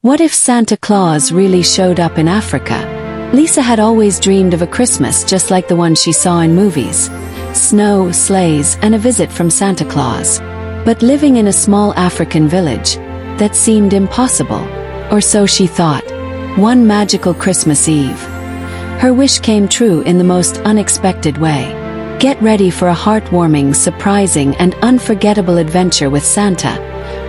What if Santa Claus really showed up in Africa? Lisa had always dreamed of a Christmas just like the one she saw in movies. Snow, sleighs, and a visit from Santa Claus. But living in a small African village, that seemed impossible. Or so she thought. One magical Christmas Eve, her wish came true in the most unexpected way. Get ready for a heartwarming, surprising, and unforgettable adventure with Santa.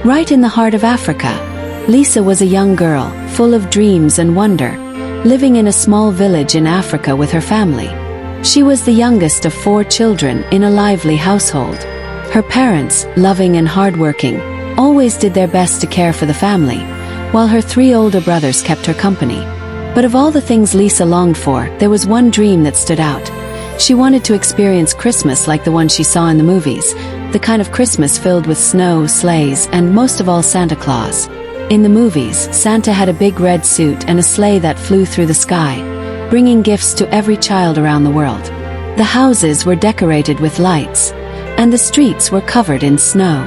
Right in the heart of Africa, Lisa was a young girl, full of dreams and wonder, living in a small village in Africa with her family. She was the youngest of 4 children in a lively household. Her parents, loving and hardworking, always did their best to care for the family, while her 3 older brothers kept her company. But of all the things Lisa longed for, there was one dream that stood out. She wanted to experience Christmas like the one she saw in the movies, the kind of Christmas filled with snow, sleighs, and most of all Santa Claus. In the movies, Santa had a big red suit and a sleigh that flew through the sky, bringing gifts to every child around the world. The houses were decorated with lights, and the streets were covered in snow.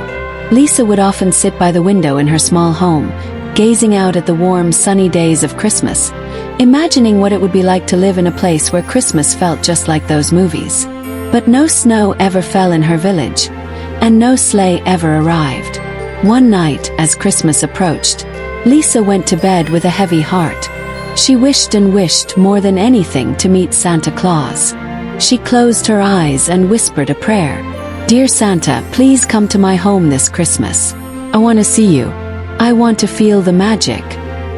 Lisa would often sit by the window in her small home, gazing out at the warm, sunny days of Christmas, imagining what it would be like to live in a place where Christmas felt just like those movies. But no snow ever fell in her village, and no sleigh ever arrived. One night, as Christmas approached, Lisa went to bed with a heavy heart. She wished and wished more than anything to meet Santa Claus. She closed her eyes and whispered a prayer. "Dear Santa, please come to my home this Christmas. I want to see you. I want to feel the magic."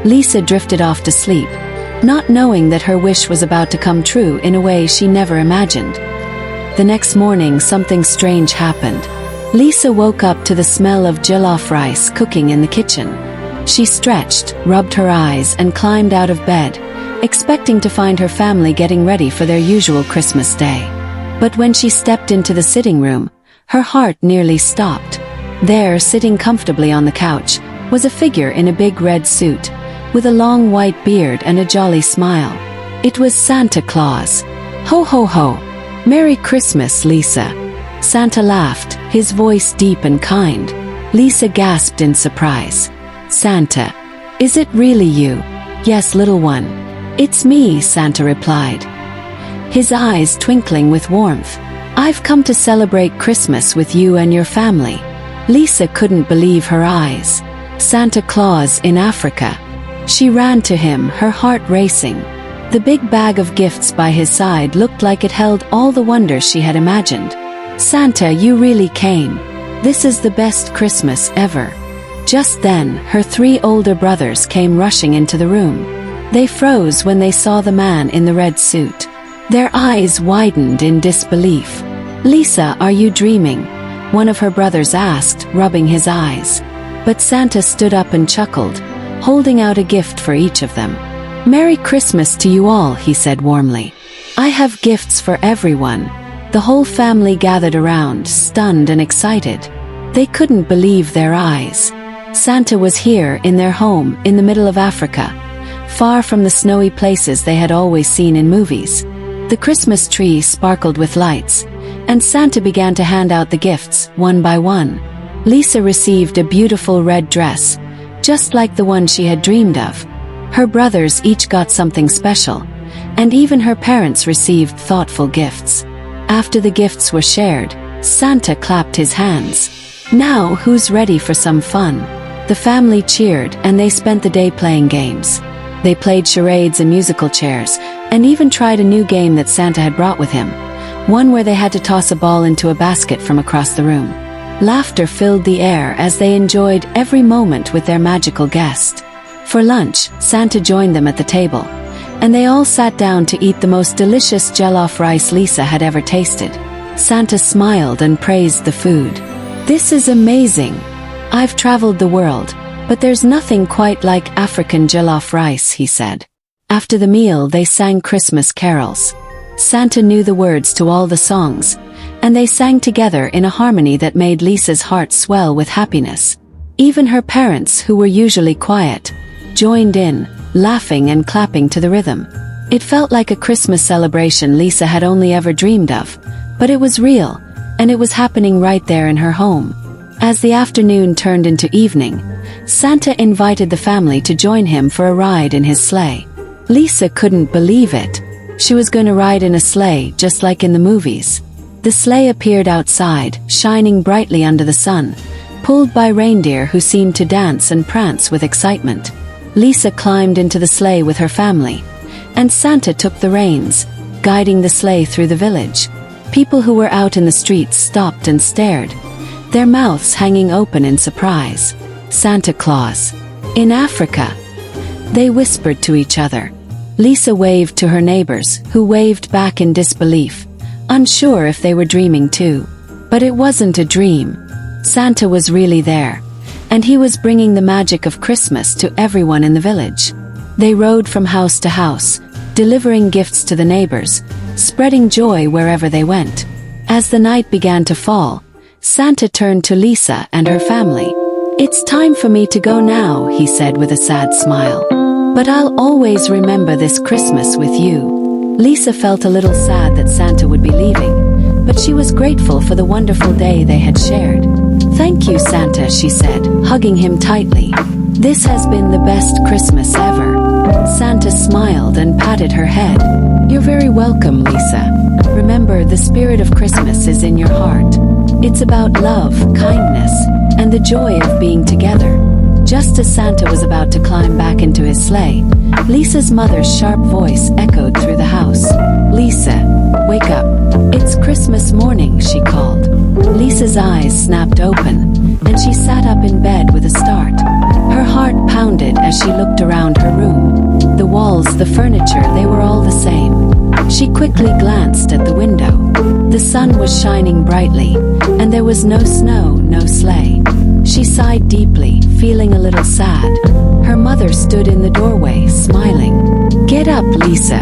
Lisa drifted off to sleep, not knowing that her wish was about to come true in a way she never imagined. The next morning, something strange happened. Lisa woke up to the smell of jollof rice cooking in the kitchen. She stretched, rubbed her eyes, and climbed out of bed, expecting to find her family getting ready for their usual Christmas day. But when she stepped into the sitting room, her heart nearly stopped. There, sitting comfortably on the couch, was a figure in a big red suit, with a long white beard and a jolly smile. It was Santa Claus. "Ho ho ho! Merry Christmas, Lisa." Santa laughed, his voice deep and kind. Lisa gasped in surprise. "Santa, is it really you?" "Yes, little one. It's me," Santa replied, his eyes twinkling with warmth. "I've come to celebrate Christmas with you and your family." Lisa couldn't believe her eyes. Santa Claus in Africa. She ran to him, her heart racing. The big bag of gifts by his side looked like it held all the wonders she had imagined. "Santa, you really came. This is the best Christmas ever." Just then, her 3 older brothers came rushing into the room. They froze when they saw the man in the red suit. Their eyes widened in disbelief. "Lisa, are you dreaming?" one of her brothers asked, rubbing his eyes. But Santa stood up and chuckled, holding out a gift for each of them. "Merry Christmas to you all," he said warmly. "I have gifts for everyone." The whole family gathered around, stunned and excited. They couldn't believe their eyes. Santa was here in their home, in the middle of Africa, far from the snowy places they had always seen in movies. The Christmas tree sparkled with lights, and Santa began to hand out the gifts, one by one. Lisa received a beautiful red dress, just like the one she had dreamed of. Her brothers each got something special, and even her parents received thoughtful gifts. After the gifts were shared, Santa clapped his hands. "Now who's ready for some fun?" The family cheered, and they spent the day playing games. They played charades and musical chairs, and even tried a new game that Santa had brought with him, one where they had to toss a ball into a basket from across the room. Laughter filled the air as they enjoyed every moment with their magical guest. For lunch, Santa joined them at the table, and they all sat down to eat the most delicious jollof rice Lisa had ever tasted. Santa smiled and praised the food. "This is amazing. I've traveled the world, but there's nothing quite like African jollof rice," he said. After the meal, they sang Christmas carols. Santa knew the words to all the songs, and they sang together in a harmony that made Lisa's heart swell with happiness. Even her parents, who were usually quiet, joined in, laughing and clapping to the rhythm. It felt like a Christmas celebration Lisa had only ever dreamed of, but it was real, and it was happening right there in her home. As the afternoon turned into evening, Santa invited the family to join him for a ride in his sleigh. Lisa couldn't believe it. She was going to ride in a sleigh just like in the movies. The sleigh appeared outside, shining brightly under the sun, pulled by reindeer who seemed to dance and prance with excitement. Lisa climbed into the sleigh with her family, and Santa took the reins, guiding the sleigh through the village. People who were out in the streets stopped and stared, their mouths hanging open in surprise. Santa Claus. In Africa. They whispered to each other. Lisa waved to her neighbors, who waved back in disbelief, unsure if they were dreaming too. But it wasn't a dream. Santa was really there, and he was bringing the magic of Christmas to everyone in the village. They rode from house to house, delivering gifts to the neighbors, spreading joy wherever they went. As the night began to fall, Santa turned to Lisa and her family. "It's time for me to go now," he said with a sad smile. "But I'll always remember this Christmas with you." Lisa felt a little sad that Santa would be leaving, but she was grateful for the wonderful day they had shared. "Thank you, Santa," she said, hugging him tightly. "This has been the best Christmas ever." Santa smiled and patted her head. "You're very welcome, Lisa. Remember, the spirit of Christmas is in your heart. It's about love, kindness, and the joy of being together." Just as Santa was about to climb back into his sleigh, Lisa's mother's sharp voice echoed through the house. "Lisa, wake up. It's Christmas morning," she called. Lisa's eyes snapped open, and she sat up in bed with a start. Her heart pounded as she looked around her room. The walls, the furniture, they were all the same. She quickly glanced at the window. The sun was shining brightly, and there was no snow, no sleigh. She sighed deeply, feeling a little sad. Her mother stood in the doorway, smiling. "Get up, Lisa.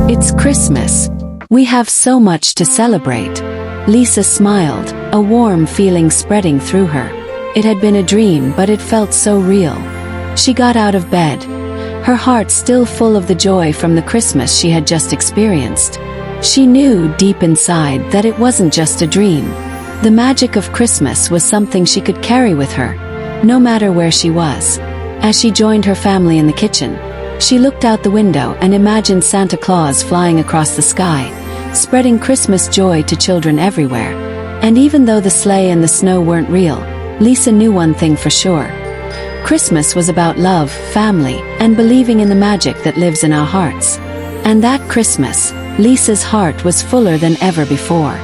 It's Christmas. We have so much to celebrate." Lisa smiled, a warm feeling spreading through her. It had been a dream, but it felt so real. She got out of bed, her heart still full of the joy from the Christmas she had just experienced. She knew deep inside that it wasn't just a dream. The magic of Christmas was something she could carry with her, no matter where she was. As she joined her family in the kitchen, she looked out the window and imagined Santa Claus flying across the sky, spreading Christmas joy to children everywhere. And even though the sleigh and the snow weren't real, Lisa knew one thing for sure. Christmas was about love, family, and believing in the magic that lives in our hearts. And that Christmas, Lisa's heart was fuller than ever before.